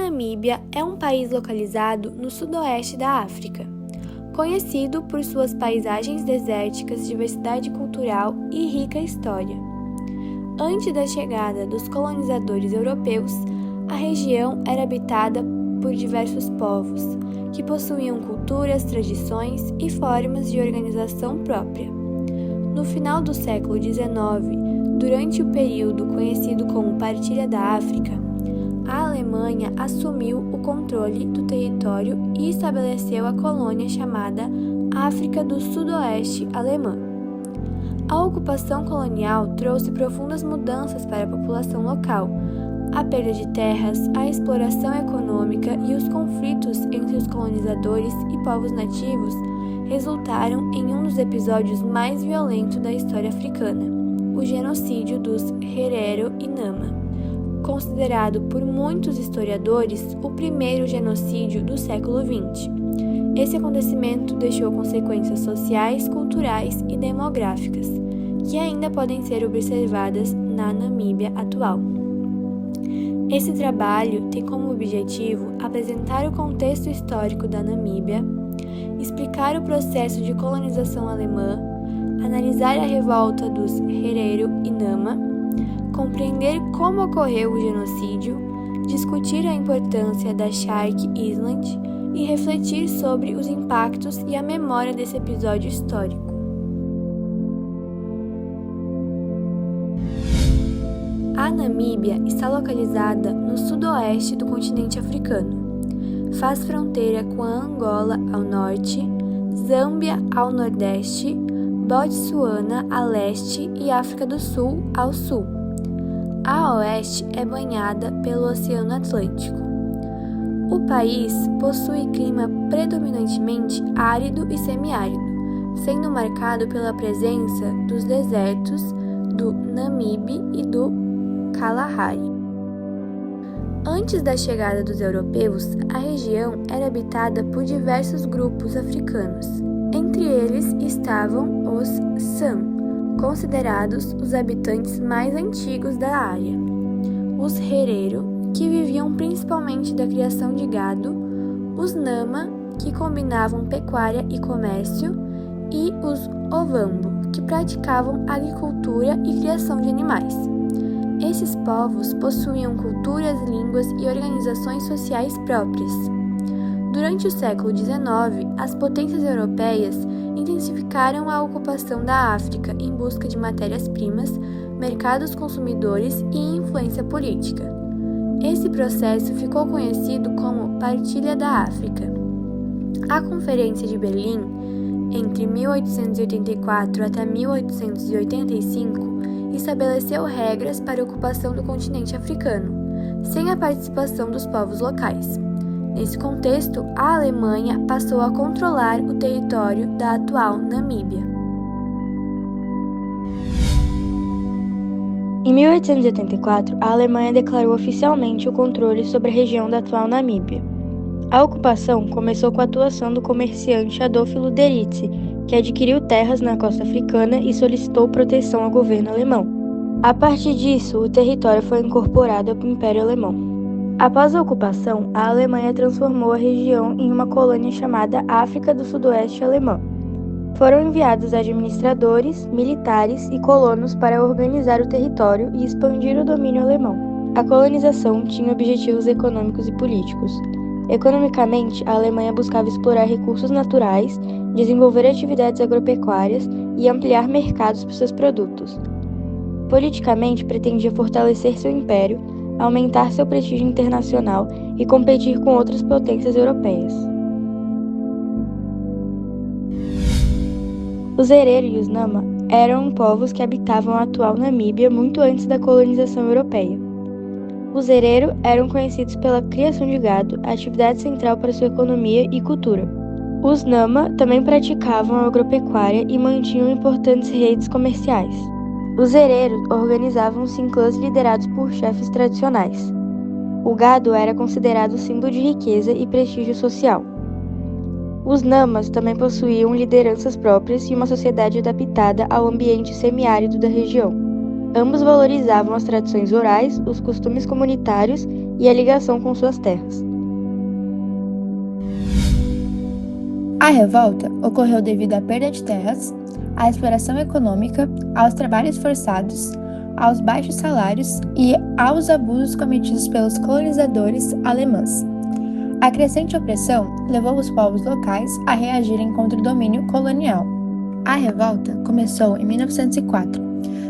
Namíbia é um país localizado no sudoeste da África, conhecido por suas paisagens desérticas, diversidade cultural e rica história. Antes da chegada dos colonizadores europeus, a região era habitada por diversos povos, que possuíam culturas, tradições e formas de organização própria. No final do século XIX, durante o período conhecido como Partilha da África, a Alemanha assumiu o controle do território e estabeleceu a colônia chamada África do Sudoeste Alemã. A ocupação colonial trouxe profundas mudanças para a população local. A perda de terras, a exploração econômica e os conflitos entre os colonizadores e povos nativos resultaram em um dos episódios mais violentos da história africana, o genocídio dos Herero e Nama, considerado por muitos historiadores o primeiro genocídio do século XX. Esse acontecimento deixou consequências sociais, culturais e demográficas, que ainda podem ser observadas na Namíbia atual. Esse trabalho tem como objetivo apresentar o contexto histórico da Namíbia, explicar o processo de colonização alemã, analisar a revolta dos Herero e Nama, compreender como ocorreu o genocídio, discutir a importância da Shark Island e refletir sobre os impactos e a memória desse episódio histórico. A Namíbia está localizada no sudoeste do continente africano. Faz fronteira com a Angola ao norte, Zâmbia ao nordeste, Botsuana a leste e África do Sul ao sul. A oeste é banhada pelo Oceano Atlântico. O país possui clima predominantemente árido e semiárido, sendo marcado pela presença dos desertos do Namibe e do Kalahari. Antes da chegada dos europeus, a região era habitada por diversos grupos africanos. Entre eles estavam os San, considerados os habitantes mais antigos da área, os Herero, que viviam principalmente da criação de gado, os Nama, que combinavam pecuária e comércio, e os Ovambo, que praticavam agricultura e criação de animais. Esses povos possuíam culturas, línguas e organizações sociais próprias. Durante o século XIX, as potências europeias intensificaram a ocupação da África em busca de matérias-primas, mercados consumidores e influência política. Esse processo ficou conhecido como Partilha da África. A Conferência de Berlim, entre 1884 até 1885, estabeleceu regras para a ocupação do continente africano, sem a participação dos povos locais. Nesse contexto, a Alemanha passou a controlar o território da atual Namíbia. Em 1884, a Alemanha declarou oficialmente o controle sobre a região da atual Namíbia. A ocupação começou com a atuação do comerciante Adolf Luderitz, que adquiriu terras na costa africana e solicitou proteção ao governo alemão. A partir disso, o território foi incorporado ao Império Alemão. Após a ocupação, a Alemanha transformou a região em uma colônia chamada África do Sudoeste Alemã. Foram enviados administradores, militares e colonos para organizar o território e expandir o domínio alemão. A colonização tinha objetivos econômicos e políticos. Economicamente, a Alemanha buscava explorar recursos naturais, desenvolver atividades agropecuárias e ampliar mercados para seus produtos. Politicamente, pretendia fortalecer seu império, aumentar seu prestígio internacional e competir com outras potências europeias. Os Herero e os Nama eram povos que habitavam a atual Namíbia muito antes da colonização europeia. Os Herero eram conhecidos pela criação de gado, atividade central para sua economia e cultura. Os Nama também praticavam a agropecuária e mantinham importantes redes comerciais. Os Herero organizavam-se em clãs liderados por chefes tradicionais. O gado era considerado símbolo de riqueza e prestígio social. Os Namas também possuíam lideranças próprias e uma sociedade adaptada ao ambiente semiárido da região. Ambos valorizavam as tradições orais, os costumes comunitários e a ligação com suas terras. A revolta ocorreu devido à perda de terras, à exploração econômica, aos trabalhos forçados, aos baixos salários e aos abusos cometidos pelos colonizadores alemães. A crescente opressão levou os povos locais a reagirem contra o domínio colonial. A revolta começou em 1904,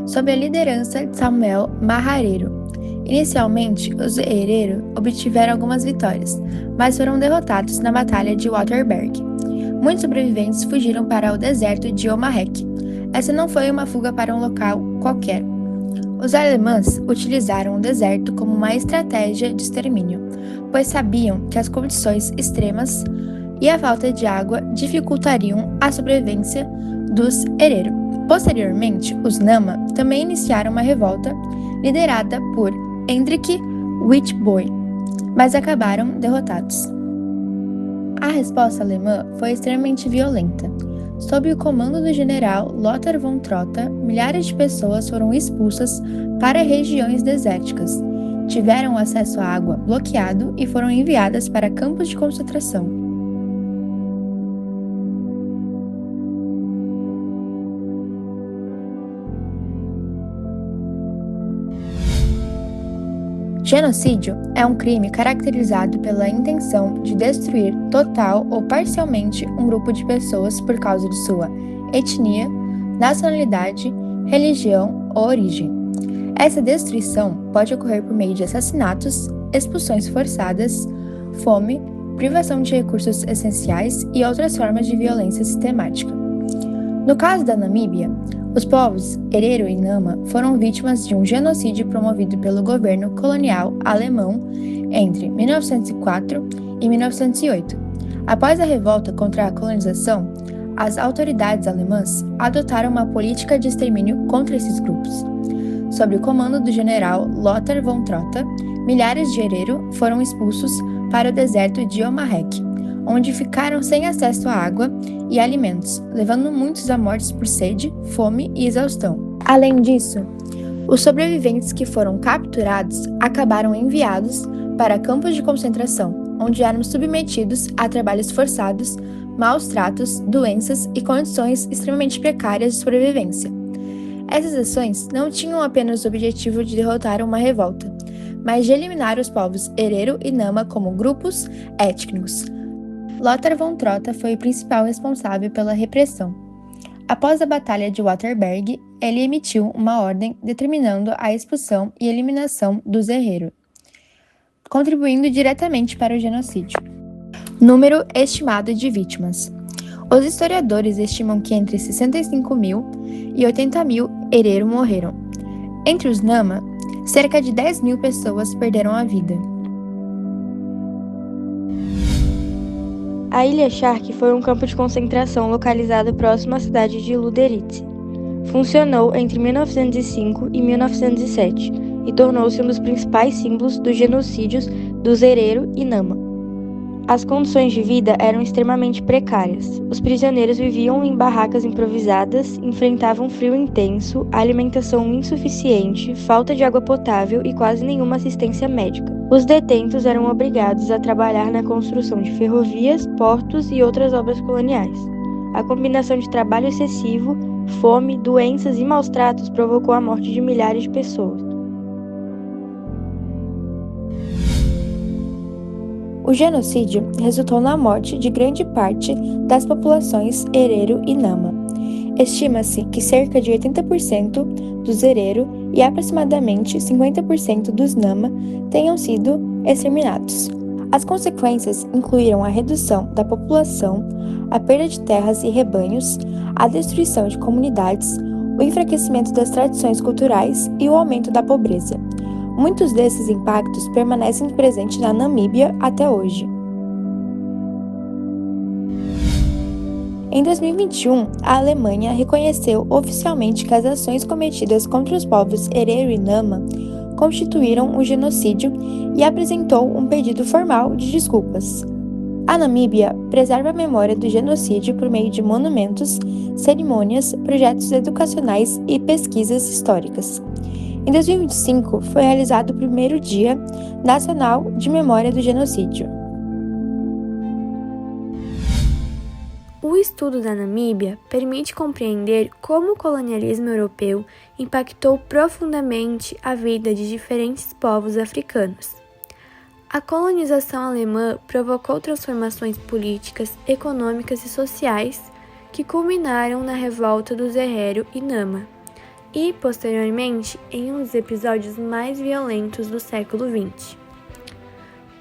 sob a liderança de Samuel Marrareiro. Inicialmente, os Herero obtiveram algumas vitórias, mas foram derrotados na Batalha de Waterberg. Muitos sobreviventes fugiram para o deserto de Omarek. Essa não foi uma fuga para um local qualquer. Os alemães utilizaram o deserto como uma estratégia de extermínio, pois sabiam que as condições extremas e a falta de água dificultariam a sobrevivência dos Herero. Posteriormente, os Nama também iniciaram uma revolta liderada por Hendrik Witbooi, mas acabaram derrotados. A resposta alemã foi extremamente violenta. Sob o comando do general Lothar von Trotha, milhares de pessoas foram expulsas para regiões desérticas, tiveram acesso à água bloqueado e foram enviadas para campos de concentração. Genocídio é um crime caracterizado pela intenção de destruir total ou parcialmente um grupo de pessoas por causa de sua etnia, nacionalidade, religião ou origem. Essa destruição pode ocorrer por meio de assassinatos, expulsões forçadas, fome, privação de recursos essenciais e outras formas de violência sistemática. No caso da Namíbia, os povos Herero e Nama foram vítimas de um genocídio promovido pelo governo colonial alemão entre 1904 e 1908. Após a revolta contra a colonização, as autoridades alemãs adotaram uma política de extermínio contra esses grupos. Sob o comando do general Lothar von Trotha, milhares de Herero foram expulsos para o deserto de Omarek, onde ficaram sem acesso à água e alimentos, levando muitos a mortes por sede, fome e exaustão. Além disso, os sobreviventes que foram capturados acabaram enviados para campos de concentração, onde eram submetidos a trabalhos forçados, maus tratos, doenças e condições extremamente precárias de sobrevivência. Essas ações não tinham apenas o objetivo de derrotar uma revolta, mas de eliminar os povos Herero e Nama como grupos étnicos. Lothar von Trotha foi o principal responsável pela repressão. Após a Batalha de Waterberg, ele emitiu uma ordem determinando a expulsão e eliminação dos Herero, contribuindo diretamente para o genocídio. Número estimado de vítimas. Os historiadores estimam que entre 65 mil e 80 mil Herero morreram. Entre os Nama, cerca de 10 mil pessoas perderam a vida. A Ilha Shark foi um campo de concentração localizado próximo à cidade de Luderitz. Funcionou entre 1905 e 1907 e tornou-se um dos principais símbolos dos genocídios dos Herero e Nama. As condições de vida eram extremamente precárias. Os prisioneiros viviam em barracas improvisadas, enfrentavam frio intenso, alimentação insuficiente, falta de água potável e quase nenhuma assistência médica. Os detentos eram obrigados a trabalhar na construção de ferrovias, portos e outras obras coloniais. A combinação de trabalho excessivo, fome, doenças e maus tratos provocou a morte de milhares de pessoas. O genocídio resultou na morte de grande parte das populações Herero e Nama. Estima-se que cerca de 80% dos Herero e aproximadamente 50% dos Nama tenham sido exterminados. As consequências incluíram a redução da população, a perda de terras e rebanhos, a destruição de comunidades, o enfraquecimento das tradições culturais e o aumento da pobreza. Muitos desses impactos permanecem presentes na Namíbia até hoje. Em 2021, a Alemanha reconheceu oficialmente que as ações cometidas contra os povos Herero e Nama constituíram um genocídio e apresentou um pedido formal de desculpas. A Namíbia preserva a memória do genocídio por meio de monumentos, cerimônias, projetos educacionais e pesquisas históricas. Em 2025, foi realizado o primeiro Dia Nacional de Memória do Genocídio. O estudo da Namíbia permite compreender como o colonialismo europeu impactou profundamente a vida de diferentes povos africanos. A colonização alemã provocou transformações políticas, econômicas e sociais que culminaram na revolta dos Herero e Nama, e, posteriormente, em um dos episódios mais violentos do século XX.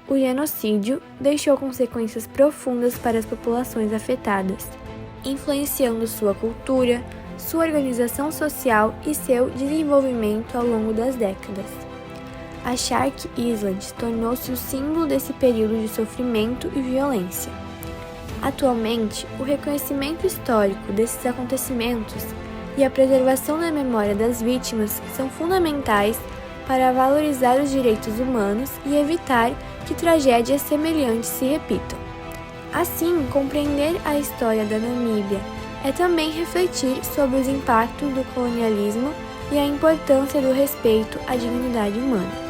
O genocídio deixou consequências profundas para as populações afetadas, influenciando sua cultura, sua organização social e seu desenvolvimento ao longo das décadas. A Shark Island tornou-se o símbolo desse período de sofrimento e violência. Atualmente, o reconhecimento histórico desses acontecimentos e a preservação da memória das vítimas são fundamentais para valorizar os direitos humanos e evitar que tragédias semelhantes se repitam. Assim, compreender a história da Namíbia é também refletir sobre os impactos do colonialismo e a importância do respeito à dignidade humana.